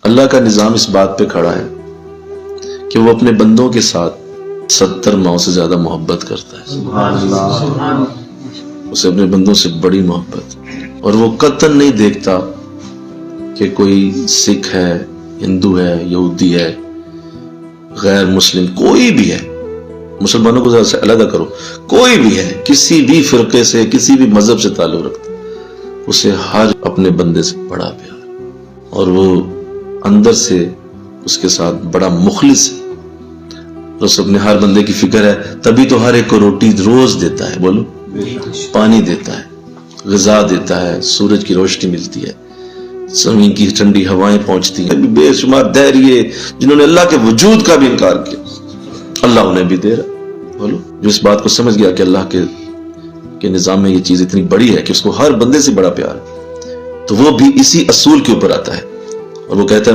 اللہ کا نظام اس بات پہ کھڑا ہے کہ وہ اپنے بندوں کے ساتھ 70 ماؤں سے زیادہ محبت کرتا ہے. سبحان اللہ. اسے اپنے بندوں سے بڑی محبت، اور وہ قطعاً نہیں دیکھتا کہ کوئی سکھ ہے، ہندو ہے، یہودی ہے، غیر مسلم، کوئی بھی ہے، مسلمانوں کو ذرا سے علیحدہ کرو، کوئی بھی ہے، کسی بھی فرقے سے، کسی بھی مذہب سے تعلق رکھتا، اسے ہر اپنے بندے سے بڑا پیار، اور وہ اندر سے اس کے ساتھ بڑا مخلص ہے. اور اس اپنے ہر بندے کی فکر ہے، تبھی تو ہر ایک کو روٹی روز دیتا ہے، بولو، پانی دیتا ہے، غذا دیتا ہے، سورج کی روشنی ملتی ہے، زمین کی ٹھنڈی ہوائیں پہنچتی ہیں. بے شمار دہریے جنہوں نے اللہ کے وجود کا بھی انکار کیا، اللہ انہیں بھی دے رہا. بولو، جو اس بات کو سمجھ گیا کہ اللہ کے نظام میں یہ چیز اتنی بڑی ہے کہ اس کو ہر بندے سے بڑا پیار ہے، تو وہ بھی اسی اصول کے اوپر آتا ہے، اور وہ کہتا ہے